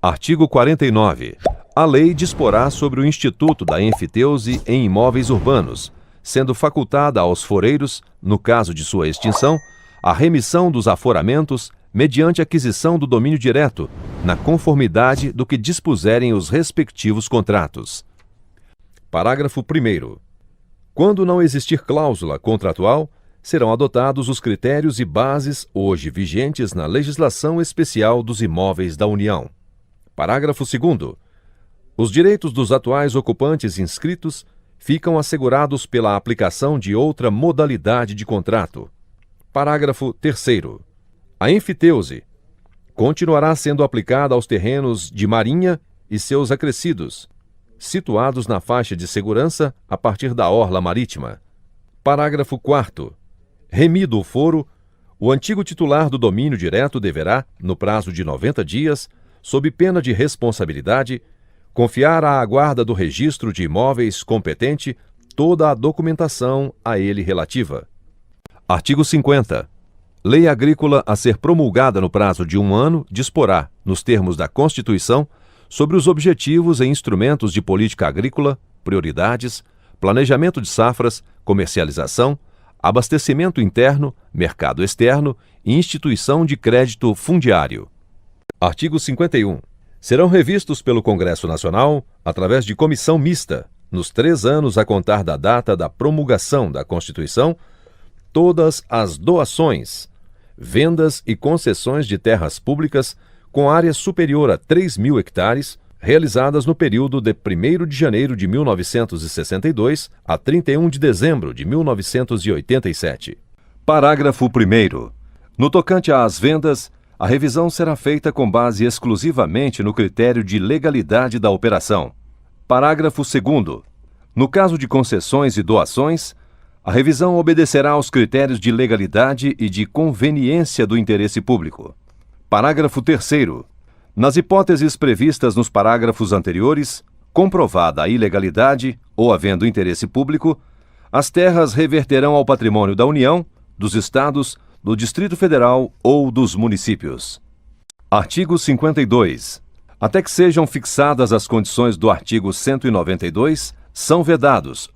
Artigo 49. A lei disporá sobre o Instituto da Enfiteuse em imóveis urbanos, sendo facultada aos foreiros, no caso de sua extinção, a remissão dos aforamentos mediante aquisição do domínio direto, na conformidade do que dispuserem os respectivos contratos. Parágrafo 1º. Quando não existir cláusula contratual, serão adotados os critérios e bases hoje vigentes na legislação especial dos imóveis da União. Parágrafo 2º. Os direitos dos atuais ocupantes inscritos ficam assegurados pela aplicação de outra modalidade de contrato. Parágrafo 3º. A enfiteuse continuará sendo aplicada aos terrenos de marinha e seus acrescidos, situados na faixa de segurança a partir da orla marítima. Parágrafo 4º. Remido o foro, o antigo titular do domínio direto deverá, no prazo de 90 dias, sob pena de responsabilidade, confiar à guarda do registro de imóveis competente toda a documentação a ele relativa. Artigo 50. Lei agrícola a ser promulgada no prazo de 1 ano disporá, nos termos da Constituição, sobre os objetivos e instrumentos de política agrícola, prioridades, planejamento de safras, comercialização, abastecimento interno, mercado externo e instituição de crédito fundiário. Artigo 51. Serão revistos pelo Congresso Nacional, através de comissão mista, nos 3 anos a contar da data da promulgação da Constituição, todas as doações, vendas e concessões de terras públicas com área superior a 3.000 hectares, realizadas no período de 1º de janeiro de 1962 a 31 de dezembro de 1987. Parágrafo 1º. No tocante às vendas, a revisão será feita com base exclusivamente no critério de legalidade da operação. Parágrafo 2º. No caso de concessões e doações, a revisão obedecerá aos critérios de legalidade e de conveniência do interesse público. Parágrafo 3º. Nas hipóteses previstas nos parágrafos anteriores, comprovada a ilegalidade ou havendo interesse público, as terras reverterão ao patrimônio da União, dos Estados, do Distrito Federal ou dos municípios. Artigo 52. Até que sejam fixadas as condições do artigo 192, são vedados: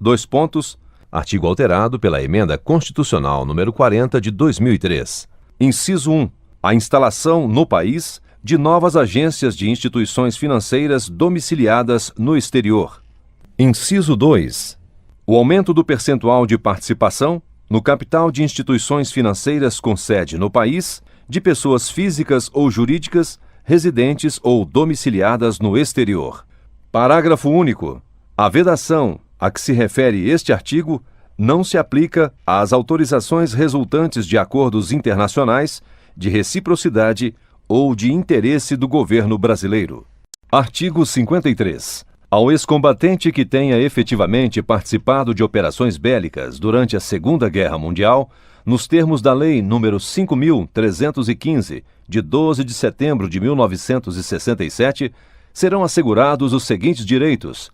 artigo alterado pela Emenda Constitucional número 40 de 2003. Inciso 1. A instalação no país de novas agências de instituições financeiras domiciliadas no exterior. Inciso 2. O aumento do percentual de participação no capital de instituições financeiras com sede no país, de pessoas físicas ou jurídicas residentes ou domiciliadas no exterior. Parágrafo único. A vedação a que se refere este artigo não se aplica às autorizações resultantes de acordos internacionais, de reciprocidade ou de interesse do governo brasileiro. Artigo 53. Ao ex-combatente que tenha efetivamente participado de operações bélicas durante a Segunda Guerra Mundial, nos termos da Lei nº 5.315, de 12 de setembro de 1967, serão assegurados os seguintes direitos: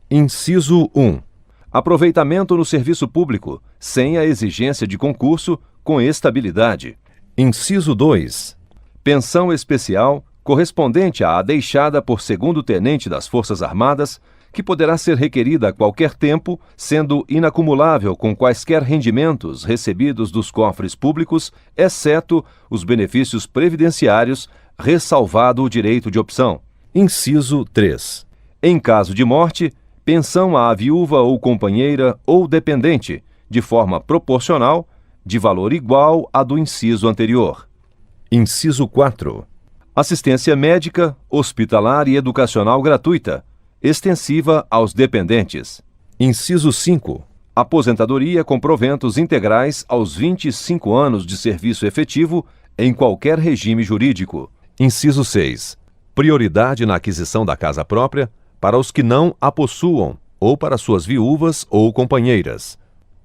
Inciso 1. Aproveitamento no serviço público, sem a exigência de concurso, com estabilidade. Inciso 2. Pensão especial correspondente à deixada por segundo-tenente das Forças Armadas, que poderá ser requerida a qualquer tempo, sendo inacumulável com quaisquer rendimentos recebidos dos cofres públicos, exceto os benefícios previdenciários, ressalvado o direito de opção. Inciso 3. Em caso de morte, pensão à viúva ou companheira ou dependente, de forma proporcional, de valor igual à do inciso anterior. Inciso 4. Assistência médica, hospitalar e educacional gratuita, extensiva aos dependentes. Inciso 5. Aposentadoria com proventos integrais aos 25 anos de serviço efetivo em qualquer regime jurídico. Inciso 6. Prioridade na aquisição da casa própria para os que não a possuam ou para suas viúvas ou companheiras.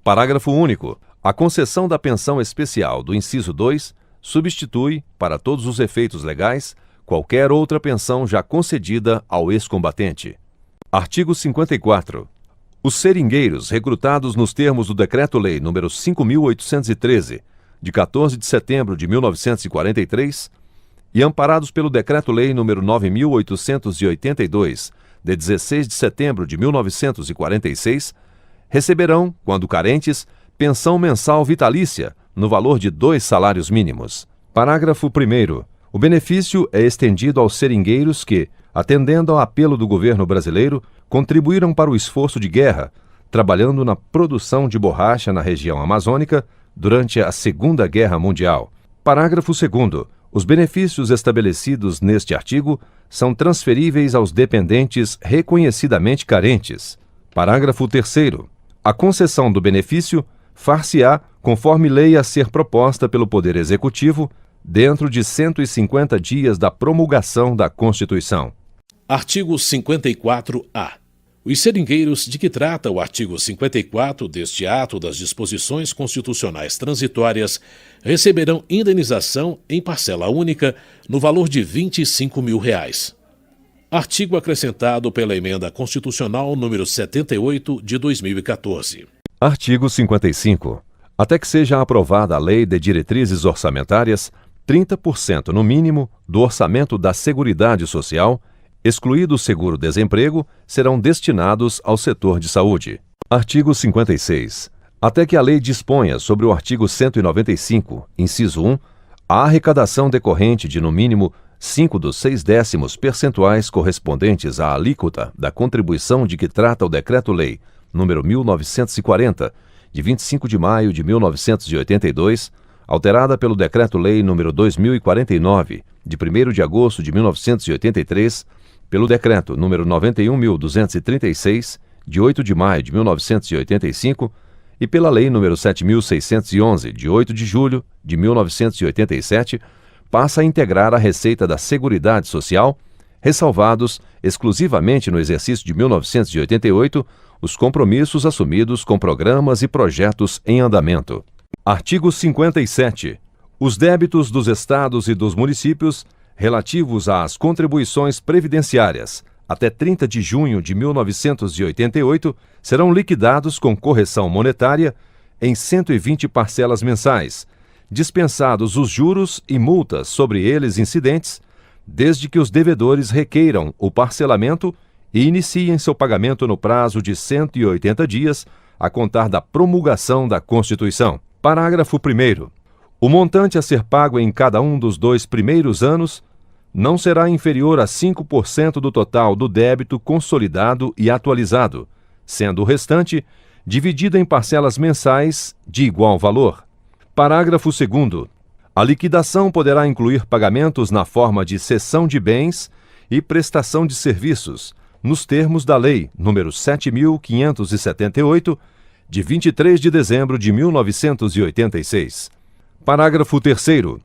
Parágrafo único. A concessão da pensão especial do inciso 2 substitui, para todos os efeitos legais, qualquer outra pensão já concedida ao ex-combatente. Artigo 54. Os seringueiros recrutados nos termos do Decreto-Lei nº 5.813, de 14 de setembro de 1943, e amparados pelo Decreto-Lei nº 9.882, de 16 de setembro de 1946, receberão, quando carentes, pensão mensal vitalícia, no valor de 2 salários mínimos. Parágrafo 1º. O benefício é estendido aos seringueiros que, atendendo ao apelo do governo brasileiro, contribuíram para o esforço de guerra, trabalhando na produção de borracha na região amazônica durante a Segunda Guerra Mundial. Parágrafo 2º. Os benefícios estabelecidos neste artigo são transferíveis aos dependentes reconhecidamente carentes. Parágrafo 3º. A concessão do benefício far-se-á conforme lei a ser proposta pelo Poder Executivo, dentro de 150 dias da promulgação da Constituição. Artigo 54-A. Os seringueiros de que trata o artigo 54 deste ato das disposições constitucionais transitórias receberão indenização em parcela única no valor de R$ 25 mil. Artigo acrescentado pela Emenda Constitucional número 78 de 2014. Artigo 55. Até que seja aprovada a Lei de Diretrizes Orçamentárias, 30% no mínimo do orçamento da Seguridade Social, excluído o seguro-desemprego, serão destinados ao setor de saúde. Artigo 56. Até que a lei disponha sobre o artigo 195, inciso 1, a arrecadação decorrente de, no mínimo, 5/6 percentuais correspondentes à alíquota da contribuição de que trata o Decreto-Lei nº 1940, de 25 de maio de 1982, alterada pelo Decreto-Lei nº 2049, de 1º de agosto de 1983, pelo Decreto nº 91.236, de 8 de maio de 1985, e pela Lei nº 7.611, de 8 de julho de 1987, passa a integrar a receita da Seguridade Social, ressalvados, exclusivamente no exercício de 1988, os compromissos assumidos com programas e projetos em andamento. Artigo 57. Os débitos dos estados e dos municípios relativos às contribuições previdenciárias até 30 de junho de 1988 serão liquidados com correção monetária em 120 parcelas mensais, dispensados os juros e multas sobre eles incidentes, desde que os devedores requeiram o parcelamento e iniciem seu pagamento no prazo de 180 dias a contar da promulgação da Constituição. Parágrafo 1º. O montante a ser pago em cada um dos 2 primeiros anos não será inferior a 5% do total do débito consolidado e atualizado, sendo o restante dividido em parcelas mensais de igual valor. Parágrafo 2º. A liquidação poderá incluir pagamentos na forma de cessão de bens e prestação de serviços, nos termos da Lei nº 7.578, de 23 de dezembro de 1986. Parágrafo 3º.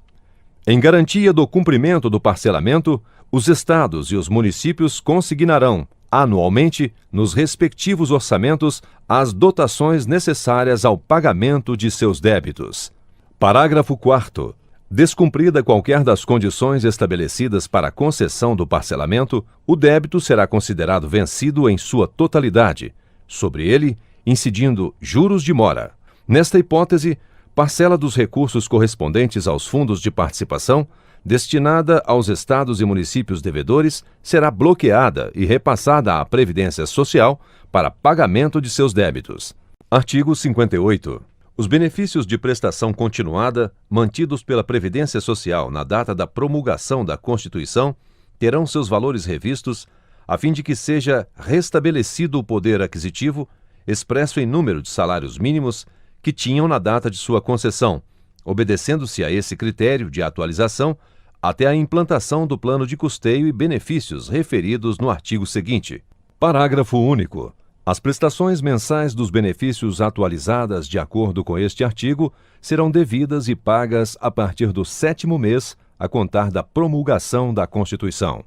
Em garantia do cumprimento do parcelamento, os estados e os municípios consignarão, anualmente, nos respectivos orçamentos, as dotações necessárias ao pagamento de seus débitos. Parágrafo 4º. Descumprida qualquer das condições estabelecidas para a concessão do parcelamento, o débito será considerado vencido em sua totalidade, sobre ele incidindo juros de mora. Nesta hipótese, parcela dos recursos correspondentes aos fundos de participação, destinada aos estados e municípios devedores, será bloqueada e repassada à Previdência Social para pagamento de seus débitos. Artigo 58. Os benefícios de prestação continuada, mantidos pela Previdência Social na data da promulgação da Constituição, terão seus valores revistos, a fim de que seja restabelecido o poder aquisitivo, expresso em número de salários mínimos, que tinham na data de sua concessão, obedecendo-se a esse critério de atualização até a implantação do plano de custeio e benefícios referidos no artigo seguinte. Parágrafo único. As prestações mensais dos benefícios atualizadas de acordo com este artigo serão devidas e pagas a partir do 7º mês a contar da promulgação da Constituição.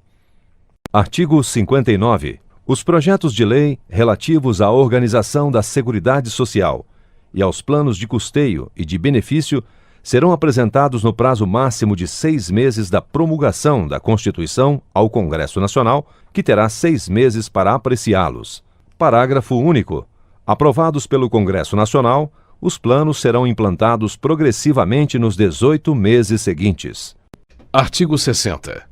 Artigo 59. Os projetos de lei relativos à organização da Seguridade Social e aos planos de custeio e de benefício serão apresentados no prazo máximo de 6 meses da promulgação da Constituição ao Congresso Nacional, que terá 6 meses para apreciá-los. Parágrafo único. Aprovados pelo Congresso Nacional, os planos serão implantados progressivamente nos 18 meses seguintes. Artigo 60.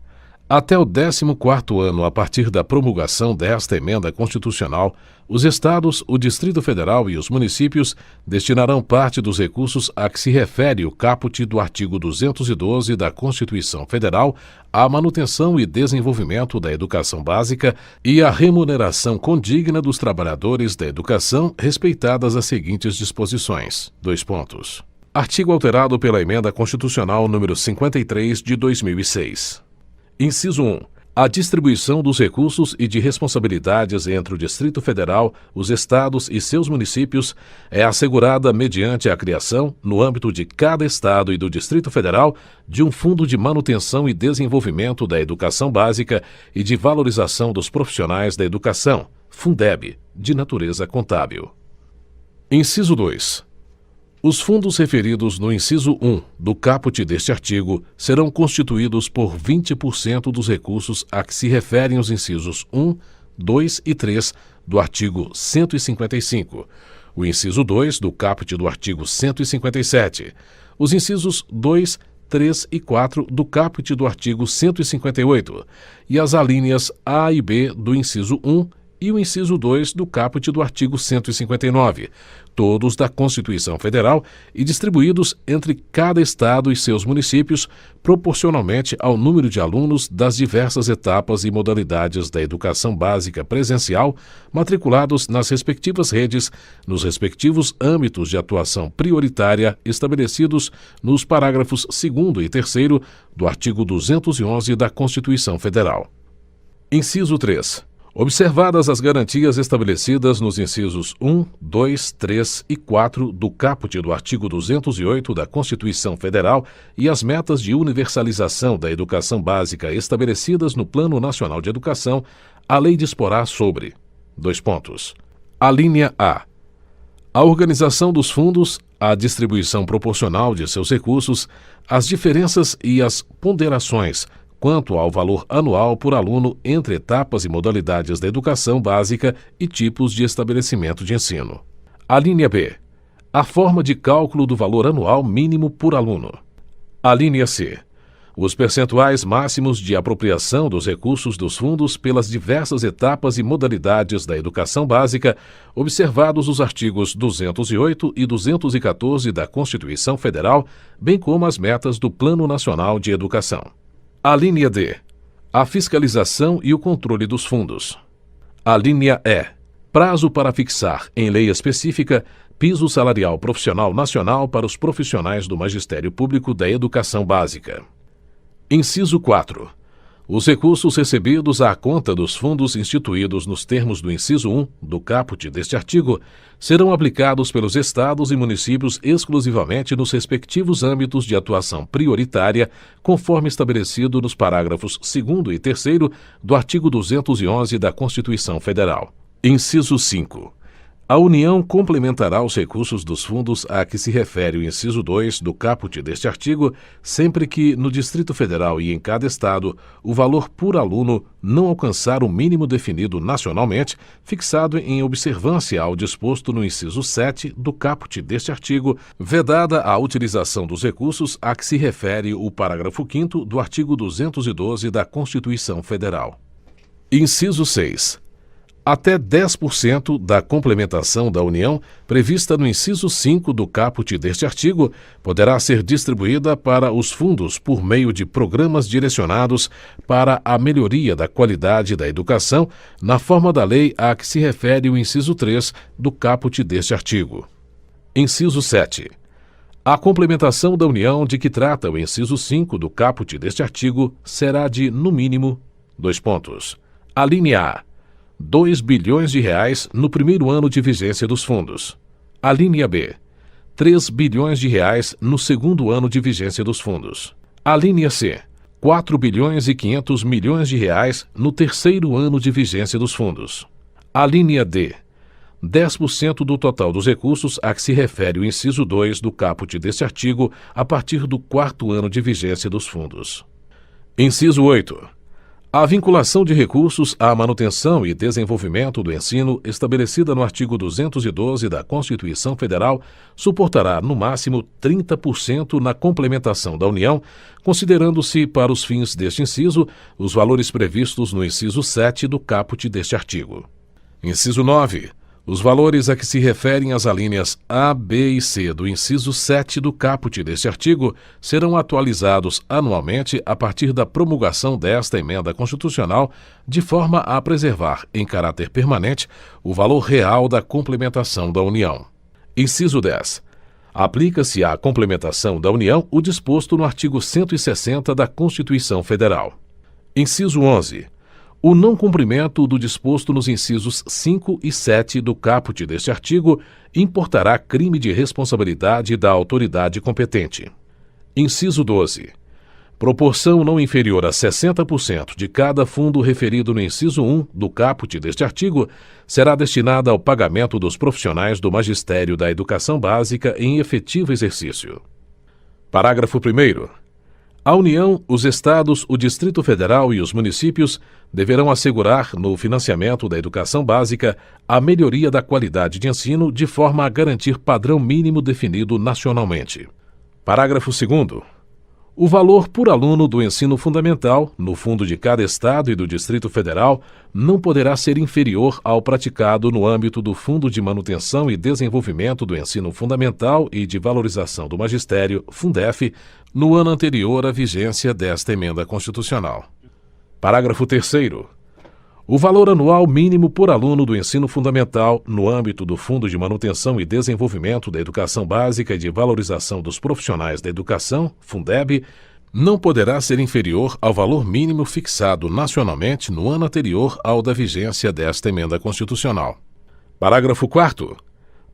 Até o 14º ano a partir da promulgação desta emenda constitucional, os Estados, o Distrito Federal e os municípios destinarão parte dos recursos a que se refere o caput do artigo 212 da Constituição Federal à manutenção e desenvolvimento da educação básica e à remuneração condigna dos trabalhadores da educação, respeitadas as seguintes disposições. Dois pontos. Artigo alterado pela Emenda Constitucional número 53 de 2006. Inciso 1. A distribuição dos recursos e de responsabilidades entre o Distrito Federal, os Estados e seus municípios é assegurada mediante a criação, no âmbito de cada Estado e do Distrito Federal, de um Fundo de Manutenção e Desenvolvimento da Educação Básica e de Valorização dos Profissionais da Educação, Fundeb, de natureza contábil. Inciso 2. Os fundos referidos no inciso 1 do caput deste artigo serão constituídos por 20% dos recursos a que se referem os incisos 1, 2 e 3 do artigo 155, o inciso 2 do caput do artigo 157, os incisos 2, 3 e 4 do caput do artigo 158 e as alíneas A e B do inciso 1 e o inciso 2 do caput do artigo 159, todos da Constituição Federal e distribuídos entre cada Estado e seus municípios, proporcionalmente ao número de alunos das diversas etapas e modalidades da educação básica presencial, matriculados nas respectivas redes, nos respectivos âmbitos de atuação prioritária estabelecidos nos parágrafos 2º e 3º do artigo 211 da Constituição Federal. Inciso 3. Observadas as garantias estabelecidas nos incisos 1, 2, 3 e 4 do caput do artigo 208 da Constituição Federal e as metas de universalização da educação básica estabelecidas no Plano Nacional de Educação, a lei disporá sobre: dois pontos. Alínea A. A organização dos fundos, a distribuição proporcional de seus recursos, as diferenças e as ponderações quanto ao valor anual por aluno entre etapas e modalidades da educação básica e tipos de estabelecimento de ensino. Alínea B. A forma de cálculo do valor anual mínimo por aluno. Alínea C. Os percentuais máximos de apropriação dos recursos dos fundos pelas diversas etapas e modalidades da educação básica, observados os artigos 208 e 214 da Constituição Federal, bem como as metas do Plano Nacional de Educação. Alínea D. A fiscalização e o controle dos fundos. Alínea E. Prazo para fixar, em lei específica, piso salarial profissional nacional para os profissionais do Magistério Público da Educação Básica. Inciso 4. Os recursos recebidos à conta dos fundos instituídos nos termos do inciso 1 do caput deste artigo serão aplicados pelos Estados e municípios exclusivamente nos respectivos âmbitos de atuação prioritária, conforme estabelecido nos parágrafos 2º e 3º do artigo 211 da Constituição Federal. Inciso 5. A União complementará os recursos dos fundos a que se refere o inciso 2 do caput deste artigo, sempre que, no Distrito Federal e em cada Estado, o valor por aluno não alcançar o mínimo definido nacionalmente, fixado em observância ao disposto no inciso 7 do caput deste artigo, vedada a utilização dos recursos a que se refere o parágrafo 5º do artigo 212 da Constituição Federal. Inciso 6. Até 10% da complementação da União, prevista no inciso 5 do caput deste artigo, poderá ser distribuída para os fundos por meio de programas direcionados para a melhoria da qualidade da educação, na forma da lei a que se refere o inciso 3 do caput deste artigo. Inciso 7. A complementação da União de que trata o inciso 5 do caput deste artigo será de, no mínimo, dois pontos. Alínea A. 2 bilhões de reais no primeiro ano de vigência dos fundos. Alínea B. 3 bilhões de reais no segundo ano de vigência dos fundos. Alínea C. 4 bilhões e 500 milhões de reais no terceiro ano de vigência dos fundos. Alínea D. 10% do total dos recursos a que se refere o inciso 2 do caput deste artigo a partir do quarto ano de vigência dos fundos. Inciso 8. A vinculação de recursos à manutenção e desenvolvimento do ensino, estabelecida no artigo 212 da Constituição Federal, suportará, no máximo, 30% na complementação da União, considerando-se, para os fins deste inciso, os valores previstos no inciso 7 do caput deste artigo. Inciso 9. Os valores a que se referem as alíneas A, B e C do inciso 7 do caput deste artigo serão atualizados anualmente a partir da promulgação desta emenda constitucional, de forma a preservar, em caráter permanente, o valor real da complementação da União. Inciso 10. Aplica-se à complementação da União o disposto no artigo 160 da Constituição Federal. Inciso 11. O não cumprimento do disposto nos incisos 5 e 7 do caput deste artigo importará crime de responsabilidade da autoridade competente. Inciso 12. Proporção não inferior a 60% de cada fundo referido no inciso 1 do caput deste artigo será destinada ao pagamento dos profissionais do magistério da educação básica em efetivo exercício. Parágrafo 1º. A União, os Estados, o Distrito Federal e os municípios deverão assegurar, no financiamento da educação básica, a melhoria da qualidade de ensino de forma a garantir padrão mínimo definido nacionalmente. Parágrafo 2º. O valor por aluno do ensino fundamental, no fundo de cada Estado e do Distrito Federal, não poderá ser inferior ao praticado no âmbito do Fundo de Manutenção e Desenvolvimento do Ensino Fundamental e de Valorização do Magistério, Fundef, no ano anterior à vigência desta emenda constitucional. Parágrafo 3º. O valor anual mínimo por aluno do ensino fundamental, no âmbito do Fundo de Manutenção e Desenvolvimento da Educação Básica e de Valorização dos Profissionais da Educação, Fundeb, não poderá ser inferior ao valor mínimo fixado nacionalmente no ano anterior ao da vigência desta emenda constitucional. Parágrafo 4º.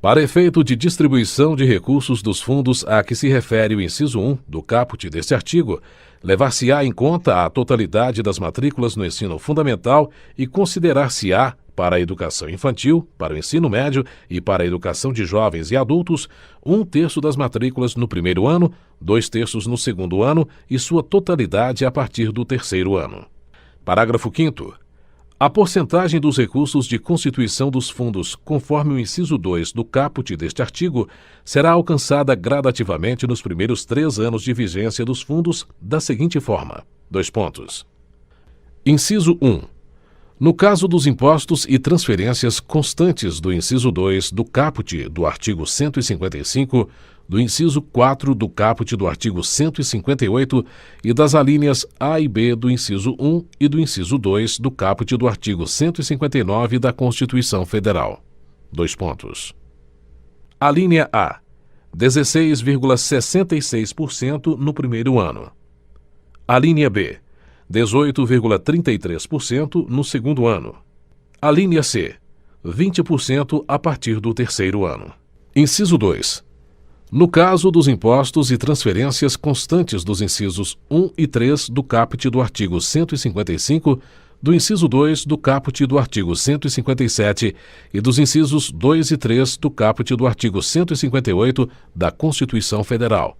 Para efeito de distribuição de recursos dos fundos a que se refere o inciso 1 do caput deste artigo, levar-se-á em conta a totalidade das matrículas no ensino fundamental e considerar-se-á, para a educação infantil, para o ensino médio e para a educação de jovens e adultos, 1/3 das matrículas no primeiro ano, 2/3 no segundo ano e sua totalidade a partir do terceiro ano. Parágrafo 5º. A porcentagem dos recursos de constituição dos fundos, conforme o inciso 2 do caput deste artigo, será alcançada gradativamente nos primeiros 3 anos de vigência dos fundos da seguinte forma: : Inciso 1. No caso dos impostos e transferências constantes do inciso 2 do caput do artigo 155, do inciso 4 do caput do artigo 158 e das alíneas A e B do inciso 1 e do inciso 2 do caput do artigo 159 da Constituição Federal. Alínea A. 16,66% no primeiro ano. Alínea B. 18,33% no segundo ano. Alínea C. 20% a partir do terceiro ano. Inciso 2. No caso dos impostos e transferências constantes dos incisos 1 e 3 do caput do artigo 155, do inciso 2 do caput do artigo 157 e dos incisos 2 e 3 do caput do artigo 158 da Constituição Federal.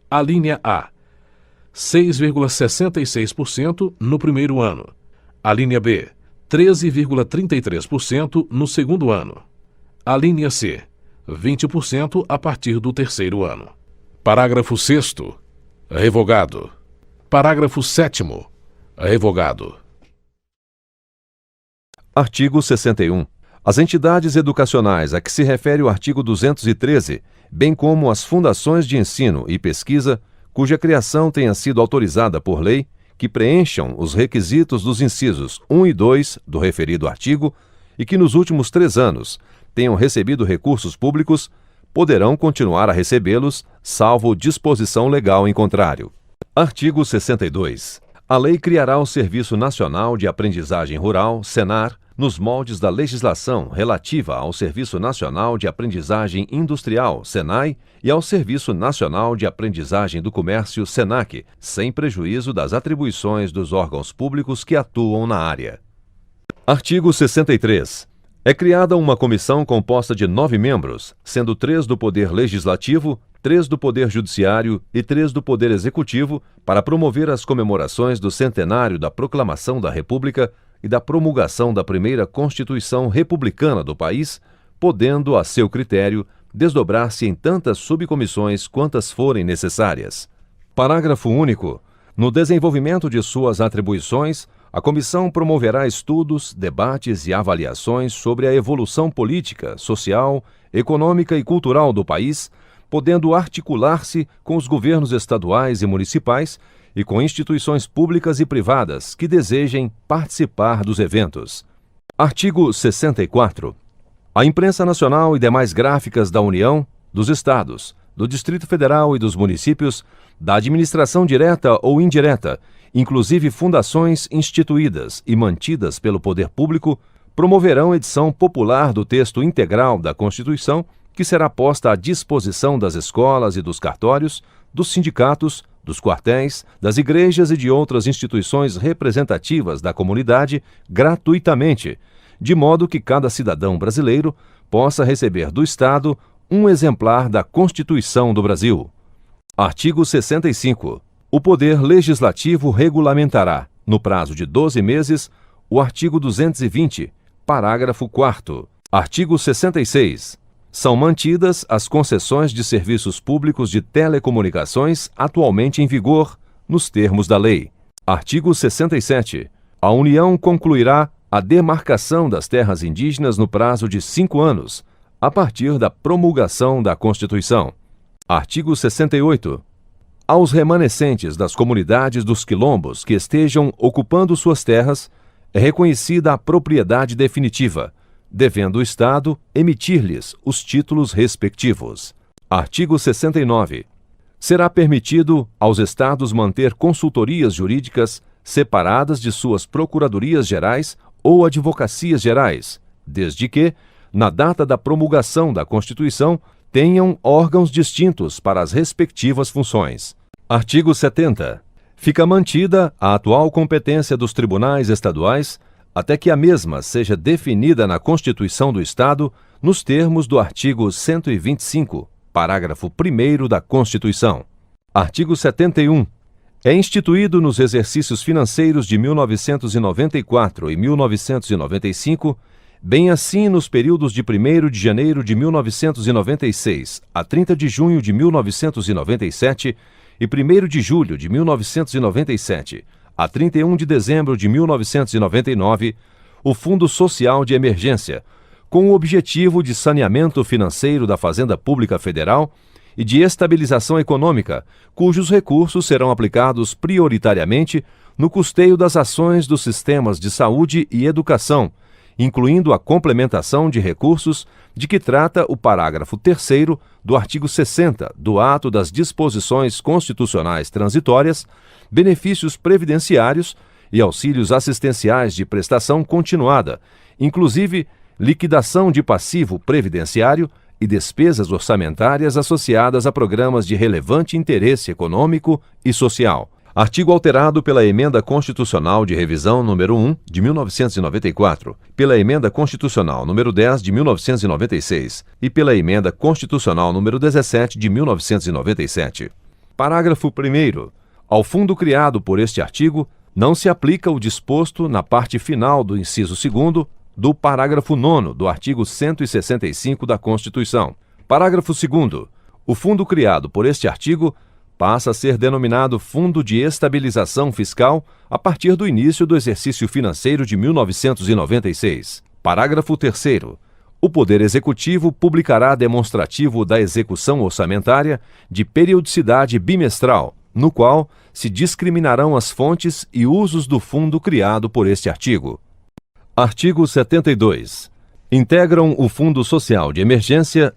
Alínea A. 6,66% no primeiro ano. Alínea B. 13,33% no segundo ano. Alínea C. 20% a partir do terceiro ano. Parágrafo 6º. Revogado. Parágrafo 7º. Revogado. Artigo 61. As entidades educacionais a que se refere o artigo 213, bem como as fundações de ensino e pesquisa, cuja criação tenha sido autorizada por lei, que preencham os requisitos dos incisos 1 e 2 do referido artigo e que nos últimos 3 anos tenham recebido recursos públicos, poderão continuar a recebê-los, salvo disposição legal em contrário. Artigo 62. A lei criará o Serviço Nacional de Aprendizagem Rural, Senar, nos moldes da legislação relativa ao Serviço Nacional de Aprendizagem Industrial, SENAI, e ao Serviço Nacional de Aprendizagem do Comércio, SENAC, sem prejuízo das atribuições dos órgãos públicos que atuam na área. Artigo 63. É criada uma comissão composta de 9 membros, sendo 3 do Poder Legislativo, 3 do Poder Judiciário e 3 do Poder Executivo para promover as comemorações do centenário da Proclamação da República e da promulgação da primeira Constituição Republicana do país, podendo, a seu critério, desdobrar-se em tantas subcomissões quantas forem necessárias. Parágrafo único. No desenvolvimento de suas atribuições, a comissão promoverá estudos, debates e avaliações sobre a evolução política, social, econômica e cultural do país, podendo articular-se com os governos estaduais e municipais e com instituições públicas e privadas que desejem participar dos eventos. Artigo 64. A imprensa nacional e demais gráficas da União, dos Estados, do Distrito Federal e dos municípios, da administração direta ou indireta, inclusive fundações instituídas e mantidas pelo poder público, promoverão edição popular do texto integral da Constituição, que será posta à disposição das escolas e dos cartórios, dos sindicatos, dos quartéis, das igrejas e de outras instituições representativas da comunidade gratuitamente, de modo que cada cidadão brasileiro possa receber do Estado um exemplar da Constituição do Brasil. Artigo 65. O Poder Legislativo regulamentará, no prazo de 12 meses, o artigo 220, parágrafo 4º. Artigo 66. São mantidas as concessões de serviços públicos de telecomunicações atualmente em vigor, nos termos da lei. Artigo 67. A União concluirá a demarcação das terras indígenas no prazo de 5 anos, a partir da promulgação da Constituição. Artigo 68. Aos remanescentes das comunidades dos quilombos que estejam ocupando suas terras, é reconhecida a propriedade definitiva, devendo o Estado emitir-lhes os títulos respectivos. Artigo 69. Será permitido aos Estados manter consultorias jurídicas separadas de suas procuradorias gerais ou advocacias gerais, desde que, na data da promulgação da Constituição, tenham órgãos distintos para as respectivas funções. Artigo 70. Fica mantida a atual competência dos tribunais estaduais até que a mesma seja definida na Constituição do Estado nos termos do artigo 125, parágrafo 1º da Constituição. Artigo 71. É instituído nos exercícios financeiros de 1994 e 1995, bem assim nos períodos de 1º de janeiro de 1996 a 30 de junho de 1997 e 1º de julho de 1997 a 31 de dezembro de 1999, o Fundo Social de Emergência, com o objetivo de saneamento financeiro da Fazenda Pública Federal e de estabilização econômica, cujos recursos serão aplicados prioritariamente no custeio das ações dos sistemas de saúde e educação, incluindo a complementação de recursos de que trata o parágrafo 3º do artigo 60 do Ato das Disposições Constitucionais Transitórias, benefícios previdenciários e auxílios assistenciais de prestação continuada, inclusive liquidação de passivo previdenciário e despesas orçamentárias associadas a programas de relevante interesse econômico e social. Artigo alterado pela Emenda Constitucional de Revisão número 1, de 1994, pela Emenda Constitucional número 10, de 1996 e pela Emenda Constitucional número 17, de 1997. Parágrafo 1º. Ao fundo criado por este artigo, não se aplica o disposto na parte final do inciso 2º do parágrafo 9º do artigo 165 da Constituição. Parágrafo 2º. O fundo criado por este artigo passa a ser denominado Fundo de Estabilização Fiscal a partir do início do exercício financeiro de 1996. Parágrafo 3º. O Poder Executivo publicará demonstrativo da execução orçamentária de periodicidade bimestral, no qual se discriminarão as fontes e usos do fundo criado por este artigo. Artigo 72. Integram o Fundo Social de Emergência, :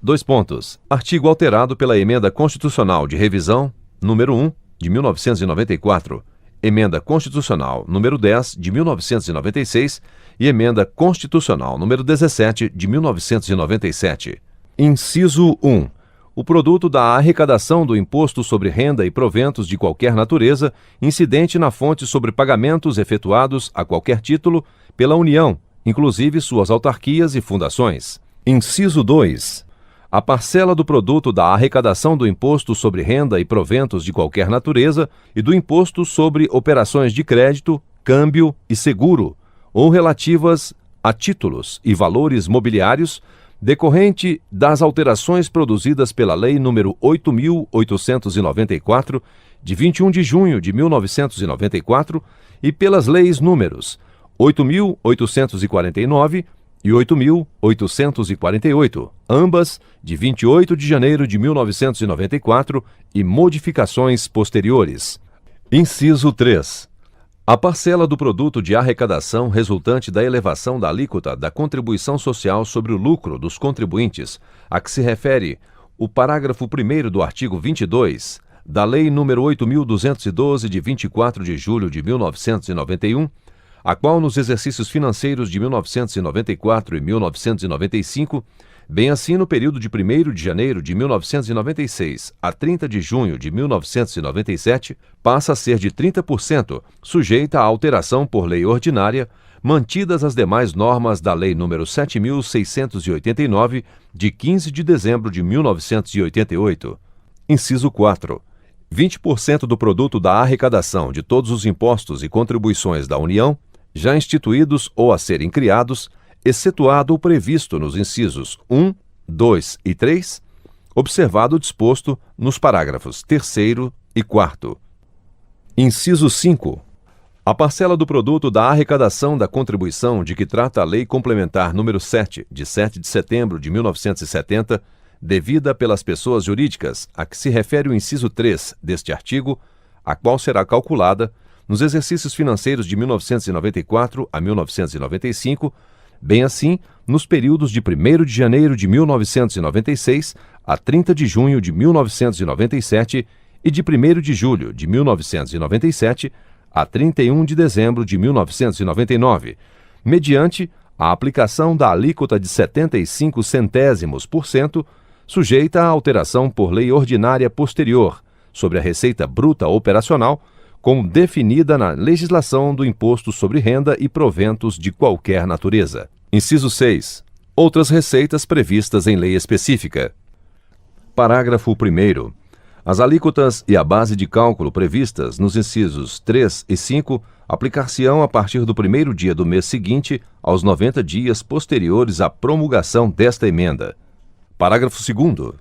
artigo alterado pela Emenda Constitucional de Revisão, número 1, de 1994, Emenda Constitucional número 10, de 1996 e Emenda Constitucional número 17, de 1997. Inciso 1. O produto da arrecadação do Imposto sobre Renda e Proventos de qualquer natureza, incidente na fonte sobre pagamentos efetuados a qualquer título pela União, inclusive suas autarquias e fundações. Inciso 2. a parcela do produto da arrecadação do imposto sobre renda e proventos de qualquer natureza e do imposto sobre operações de crédito, câmbio e seguro, ou relativas a títulos e valores mobiliários, decorrente das alterações produzidas pela Lei nº 8.894, de 21 de junho de 1994, e pelas leis números 8.849 e 8.848, ambas de 28 de janeiro de 1994, e modificações posteriores. Inciso 3. A parcela do produto de arrecadação resultante da elevação da alíquota da contribuição social sobre o lucro dos contribuintes, a que se refere o parágrafo 1º do artigo 22 da Lei nº 8.212, de 24 de julho de 1991, a qual nos exercícios financeiros de 1994 e 1995, bem assim no período de 1º de janeiro de 1996 a 30 de junho de 1997, passa a ser de 30%, sujeita a alteração por lei ordinária, mantidas as demais normas da Lei nº 7.689, de 15 de dezembro de 1988. Inciso 4. 20% do produto da arrecadação de todos os impostos e contribuições da União, já instituídos ou a serem criados, excetuado o previsto nos incisos 1, 2 e 3, observado o disposto nos parágrafos 3º e 4º. Inciso 5. A parcela do produto da arrecadação da contribuição de que trata a Lei Complementar nº 7, de 7 de setembro de 1970, devida pelas pessoas jurídicas, a que se refere o inciso 3 deste artigo, a qual será calculada nos exercícios financeiros de 1994 a 1995, bem assim nos períodos de 1º de janeiro de 1996 a 30 de junho de 1997 e de 1º de julho de 1997 a 31 de dezembro de 1999, mediante a aplicação da alíquota de 75 centésimos por cento, sujeita à alteração por lei ordinária posterior, sobre a receita bruta operacional, como definida na legislação do Imposto sobre Renda e Proventos de qualquer natureza. Inciso 6. Outras receitas previstas em lei específica. Parágrafo 1º. As alíquotas e a base de cálculo previstas nos incisos 3 e 5 aplicar-se-ão a partir do 1º dia do mês seguinte aos 90 dias posteriores à promulgação desta emenda. Parágrafo 2º.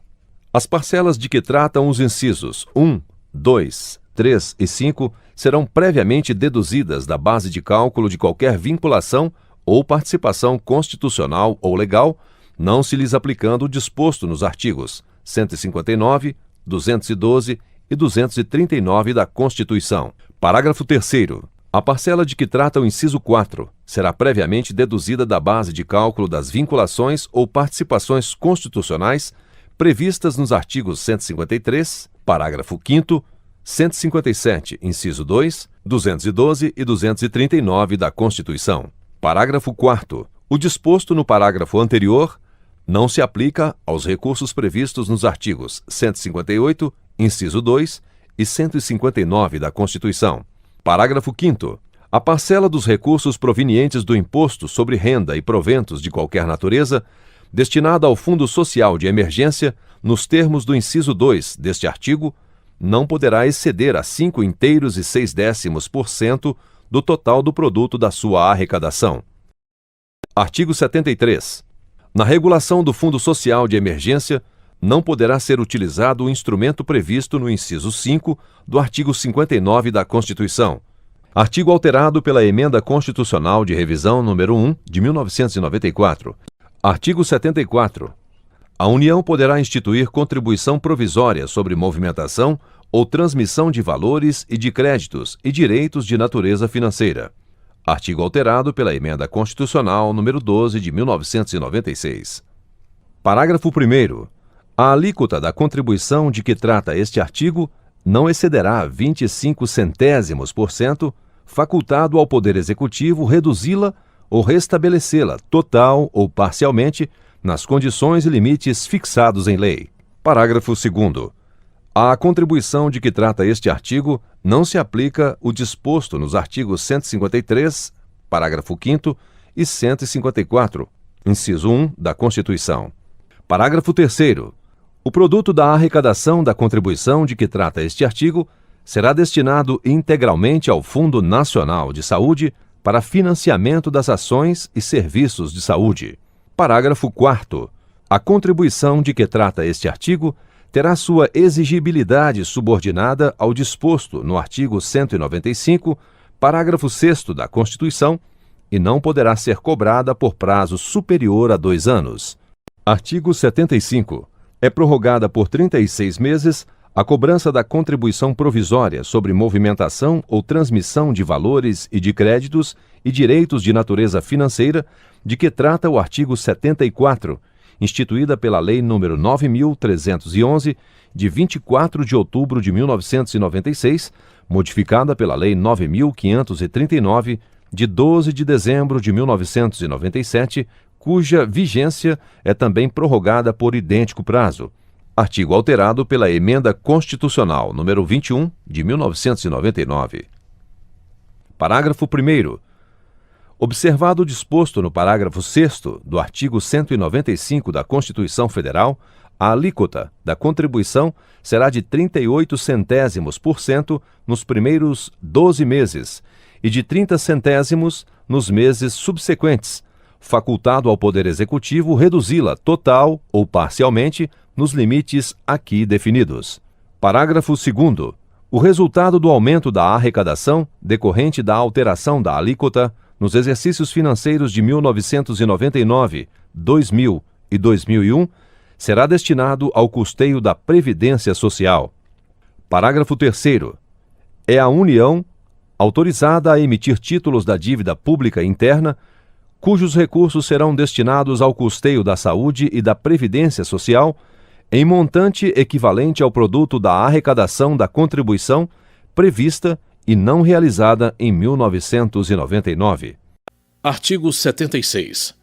As parcelas de que tratam os incisos 1, 2, 3 e 5 serão previamente deduzidas da base de cálculo de qualquer vinculação ou participação constitucional ou legal, não se lhes aplicando o disposto nos artigos 159, 212 e 239 da Constituição. Parágrafo 3º. A parcela de que trata o inciso 4 será previamente deduzida da base de cálculo das vinculações ou participações constitucionais previstas nos artigos 153, parágrafo 5º, 157, inciso 2, 212 e 239 da Constituição. Parágrafo 4º. O disposto no parágrafo anterior não se aplica aos recursos previstos nos artigos 158, inciso 2 e 159 da Constituição. Parágrafo 5º. A parcela dos recursos provenientes do Imposto sobre Renda e Proventos de qualquer natureza, destinada ao Fundo Social de Emergência, nos termos do inciso 2 deste artigo, não poderá exceder a 5,6% do total do produto da sua arrecadação. Artigo 73. Na regulação do Fundo Social de Emergência, não poderá ser utilizado o instrumento previsto no inciso 5 do artigo 59 da Constituição. Artigo alterado pela Emenda Constitucional de Revisão número 1, de 1994. Artigo 74. A União poderá instituir contribuição provisória sobre movimentação ou transmissão de valores e de créditos e direitos de natureza financeira. Artigo alterado pela Emenda Constitucional número 12 de 1996. Parágrafo 1º. A alíquota da contribuição de que trata este artigo não excederá 25 centésimos por cento, facultado ao Poder Executivo reduzi-la ou restabelecê-la total ou parcialmente nas condições e limites fixados em lei. Parágrafo 2º. À contribuição de que trata este artigo não se aplica o disposto nos artigos 153, parágrafo 5º e 154, inciso 1 da Constituição. Parágrafo 3º. O produto da arrecadação da contribuição de que trata este artigo será destinado integralmente ao Fundo Nacional de Saúde para financiamento das ações e serviços de saúde. Parágrafo 4º. A contribuição de que trata este artigo terá sua exigibilidade subordinada ao disposto no artigo 195, parágrafo 6º da Constituição, e não poderá ser cobrada por prazo superior a 2 anos. Artigo 75. É prorrogada por 36 meses a cobrança da contribuição provisória sobre movimentação ou transmissão de valores e de créditos e direitos de natureza financeira, de que trata o artigo 74, instituída pela Lei nº 9.311, de 24 de outubro de 1996, modificada pela Lei 9.539, de 12 de dezembro de 1997, cuja vigência é também prorrogada por idêntico prazo. Artigo alterado pela Emenda Constitucional número 21, de 1999. Parágrafo 1º. Observado o disposto no parágrafo 6º do artigo 195 da Constituição Federal, a alíquota da contribuição será de 38 centésimos por cento nos primeiros 12 meses e de 30 centésimos nos meses subsequentes, facultado ao Poder Executivo reduzi-la total ou parcialmente nos limites aqui definidos. Parágrafo 2º. O resultado do aumento da arrecadação decorrente da alteração da alíquota nos exercícios financeiros de 1999, 2000 e 2001 será destinado ao custeio da Previdência Social. Parágrafo 3º. É a União autorizada a emitir títulos da dívida pública interna, cujos recursos serão destinados ao custeio da saúde e da Previdência Social, em montante equivalente ao produto da arrecadação da contribuição prevista e não realizada em 1999. Artigo 76.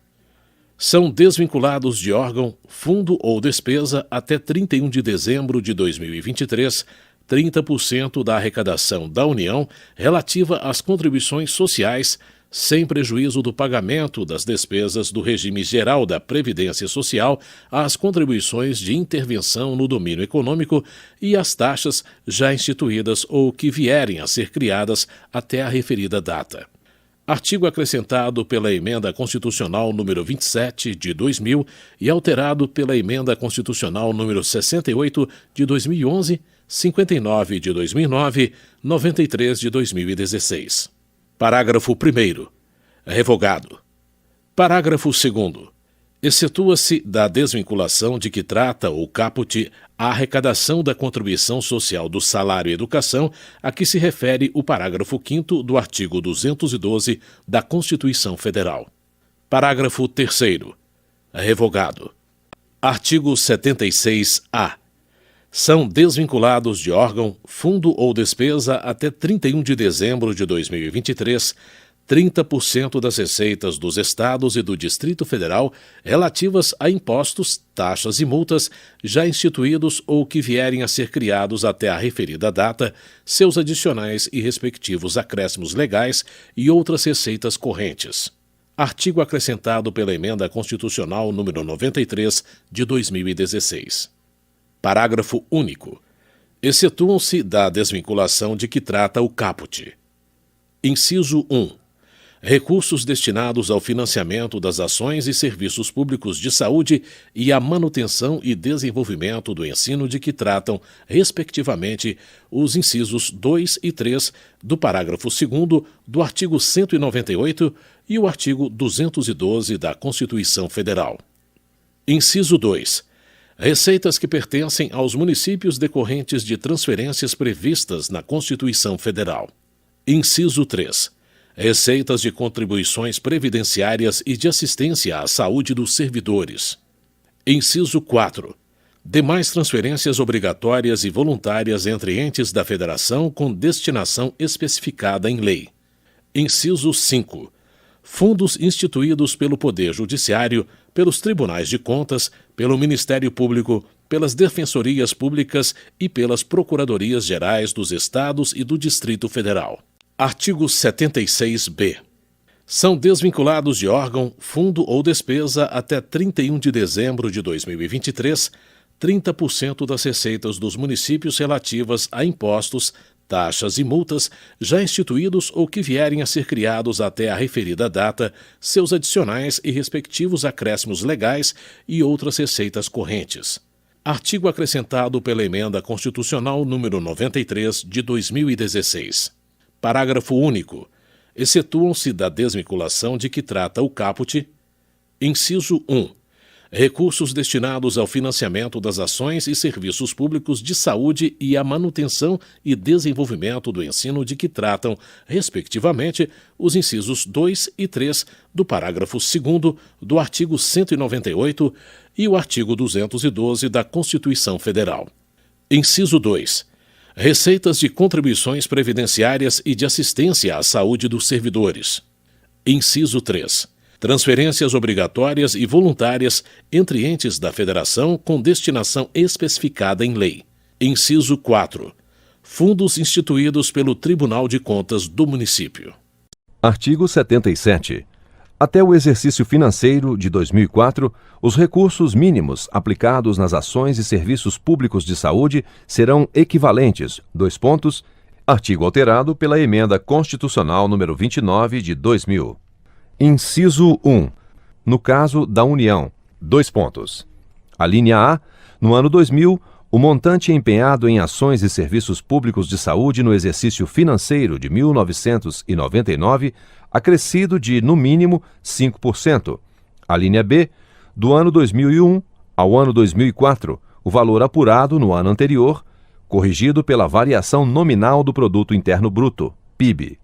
São desvinculados de órgão, fundo ou despesa até 31 de dezembro de 2023, 30% da arrecadação da União relativa às contribuições sociais, sem prejuízo do pagamento das despesas do regime geral da Previdência Social, às contribuições de intervenção no domínio econômico e às taxas já instituídas ou que vierem a ser criadas até a referida data. Artigo acrescentado pela Emenda Constitucional número 27 de 2000 e alterado pela Emenda Constitucional número 68 de 2011, 59 de 2009, 93 de 2016. Parágrafo 1º. Revogado. Parágrafo 2º. Excetua-se da desvinculação de que trata o caput a arrecadação da contribuição social do salário e educação a que se refere o parágrafo 5º do artigo 212 da Constituição Federal. Parágrafo 3º. Revogado. Artigo 76-A. São desvinculados de órgão, fundo ou despesa até 31 de dezembro de 2023, 30% das receitas dos estados e do Distrito Federal relativas a impostos, taxas e multas já instituídos ou que vierem a ser criados até a referida data, seus adicionais e respectivos acréscimos legais e outras receitas correntes. Artigo acrescentado pela Emenda Constitucional número 93 de 2016. Parágrafo único. Excetuam-se da desvinculação de que trata o caput. Inciso 1. Recursos destinados ao financiamento das ações e serviços públicos de saúde e à manutenção e desenvolvimento do ensino de que tratam, respectivamente, os incisos 2 e 3 do parágrafo 2º do artigo 198 e o artigo 212 da Constituição Federal. Inciso 2. Receitas que pertencem aos municípios decorrentes de transferências previstas na Constituição Federal. Inciso 3. Receitas de contribuições previdenciárias e de assistência à saúde dos servidores. Inciso 4. Demais transferências obrigatórias e voluntárias entre entes da Federação com destinação especificada em lei. Inciso 5. Fundos instituídos pelo Poder Judiciário, pelos Tribunais de Contas, pelo Ministério Público, pelas Defensorias Públicas e pelas Procuradorias Gerais dos Estados e do Distrito Federal. Artigo 76-B. São desvinculados de órgão, fundo ou despesa até 31 de dezembro de 2023, 30% das receitas dos municípios relativas a impostos, taxas e multas já instituídos ou que vierem a ser criados até a referida data, seus adicionais e respectivos acréscimos legais e outras receitas correntes. Artigo acrescentado pela Emenda Constitucional número 93 de 2016. Parágrafo único. Excetuam-se da desvinculação de que trata o caput: inciso 1. Recursos destinados ao financiamento das ações e serviços públicos de saúde e à manutenção e desenvolvimento do ensino de que tratam, respectivamente, os incisos 2 e 3 do parágrafo 2º do artigo 198 e o artigo 212 da Constituição Federal. Inciso 2. Receitas de contribuições previdenciárias e de assistência à saúde dos servidores. Inciso 3. Transferências obrigatórias e voluntárias entre entes da Federação com destinação especificada em lei. Inciso 4. Fundos instituídos pelo Tribunal de Contas do município. Artigo 77. Até o exercício financeiro de 2004, os recursos mínimos aplicados nas ações e serviços públicos de saúde serão equivalentes: artigo alterado pela Emenda Constitucional número 29 de 2000. Inciso 1. No caso da União: a linha A, no ano 2000, o montante empenhado em ações e serviços públicos de saúde no exercício financeiro de 1999, acrescido de, no mínimo, 5%. A linha B, do ano 2001 ao ano 2004, o valor apurado no ano anterior, corrigido pela variação nominal do Produto Interno Bruto, PIB.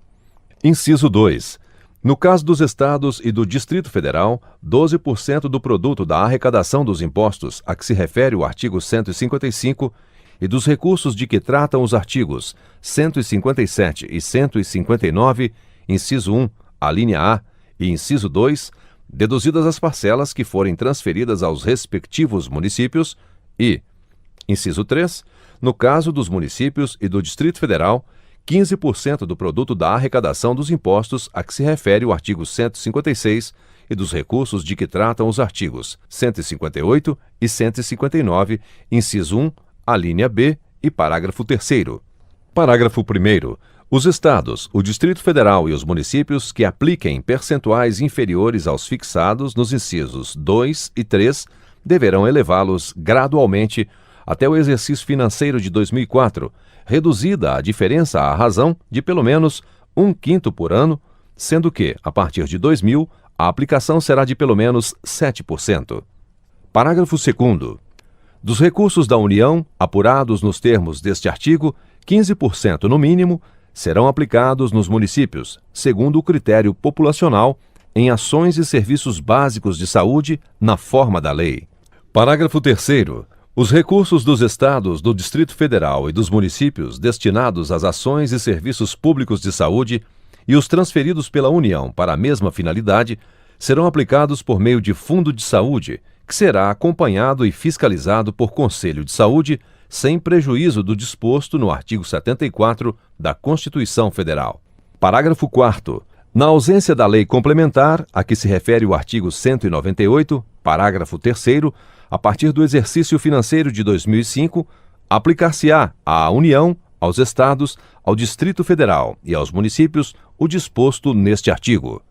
Inciso 2. No caso dos Estados e do Distrito Federal, 12% do produto da arrecadação dos impostos a que se refere o artigo 155 e dos recursos de que tratam os artigos 157 e 159, inciso 1, a linha A, e inciso 2, deduzidas as parcelas que forem transferidas aos respectivos municípios, e, inciso 3, no caso dos municípios e do Distrito Federal, 15% do produto da arrecadação dos impostos a que se refere o artigo 156 e dos recursos de que tratam os artigos 158 e 159, inciso 1, a linha B e parágrafo 3º. Parágrafo 1º. Os Estados, o Distrito Federal e os municípios que apliquem percentuais inferiores aos fixados nos incisos 2 e 3 deverão elevá-los gradualmente até o exercício financeiro de 2004, reduzida a diferença à razão de pelo menos 1/5 por ano, sendo que, a partir de 2000, a aplicação será de pelo menos 7%. Parágrafo 2º. Dos recursos da União, apurados nos termos deste artigo, 15% no mínimo, serão aplicados nos municípios, segundo o critério populacional, em ações e serviços básicos de saúde, na forma da lei. Parágrafo 3º. Os recursos dos Estados, do Distrito Federal e dos municípios destinados às ações e serviços públicos de saúde e os transferidos pela União para a mesma finalidade serão aplicados por meio de Fundo de Saúde, que será acompanhado e fiscalizado por Conselho de Saúde, sem prejuízo do disposto no artigo 74 da Constituição Federal. Parágrafo 4º. Na ausência da lei complementar, a que se refere o artigo 198, parágrafo 3º, a partir do exercício financeiro de 2005, aplicar-se-á à União, aos Estados, ao Distrito Federal e aos municípios o disposto neste artigo.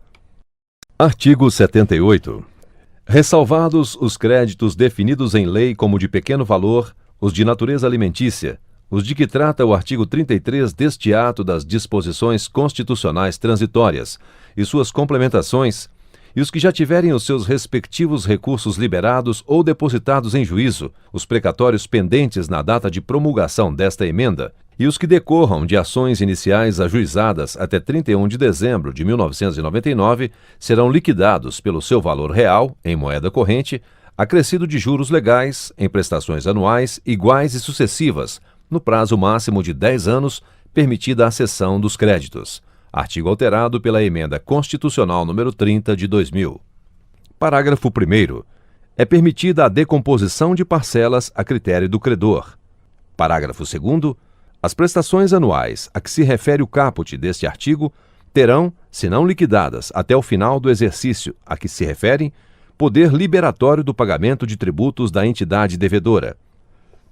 Artigo 78. Ressalvados os créditos definidos em lei como de pequeno valor, os de natureza alimentícia, os de que trata o artigo 33 deste ato das disposições constitucionais transitórias e suas complementações, e os que já tiverem os seus respectivos recursos liberados ou depositados em juízo, os precatórios pendentes na data de promulgação desta emenda, e os que decorram de ações iniciais ajuizadas até 31 de dezembro de 1999, serão liquidados pelo seu valor real, em moeda corrente, acrescido de juros legais, em prestações anuais iguais e sucessivas, no prazo máximo de 10 anos, permitida a cessão dos créditos. Artigo alterado pela Emenda Constitucional número 30 de 2000. Parágrafo 1º. É permitida a decomposição de parcelas a critério do credor. Parágrafo 2º. As prestações anuais a que se refere o caput deste artigo terão, se não liquidadas até o final do exercício a que se referem, poder liberatório do pagamento de tributos da entidade devedora.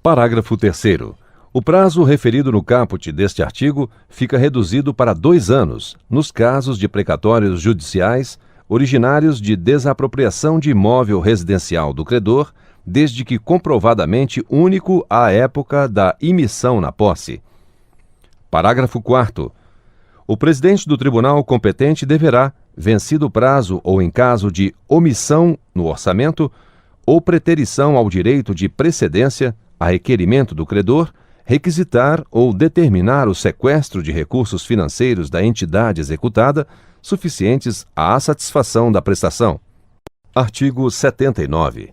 Parágrafo 3º. O prazo referido no caput deste artigo fica reduzido para 2 anos, nos casos de precatórios judiciais originários de desapropriação de imóvel residencial do credor, desde que comprovadamente único à época da imissão na posse. Parágrafo 4º. O presidente do tribunal competente deverá, vencido o prazo ou em caso de omissão no orçamento, ou preterição ao direito de precedência, a requerimento do credor, requisitar ou determinar o sequestro de recursos financeiros da entidade executada, suficientes à satisfação da prestação. Artigo 79.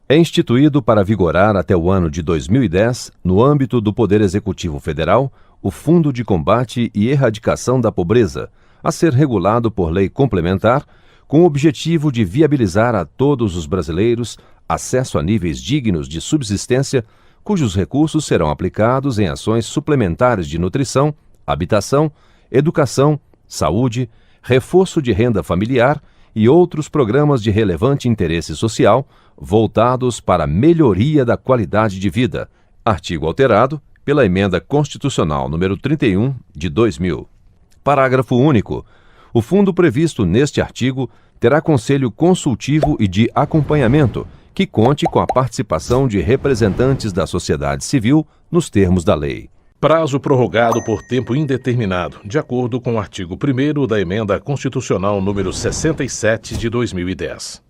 É instituído para vigorar até o ano de 2010, no âmbito do Poder Executivo Federal, o Fundo de Combate e Erradicação da Pobreza, a ser regulado por lei complementar, com o objetivo de viabilizar a todos os brasileiros acesso a níveis dignos de subsistência, cujos recursos serão aplicados em ações suplementares de nutrição, habitação, educação, saúde, reforço de renda familiar e outros programas de relevante interesse social voltados para a melhoria da qualidade de vida. Artigo alterado pela Emenda Constitucional número 31, de 2000. Parágrafo único. O fundo previsto neste artigo terá conselho consultivo e de acompanhamento, que conte com a participação de representantes da sociedade civil nos termos da lei. Prazo prorrogado por tempo indeterminado, de acordo com o artigo 1º da Emenda Constitucional número 67 de 2010.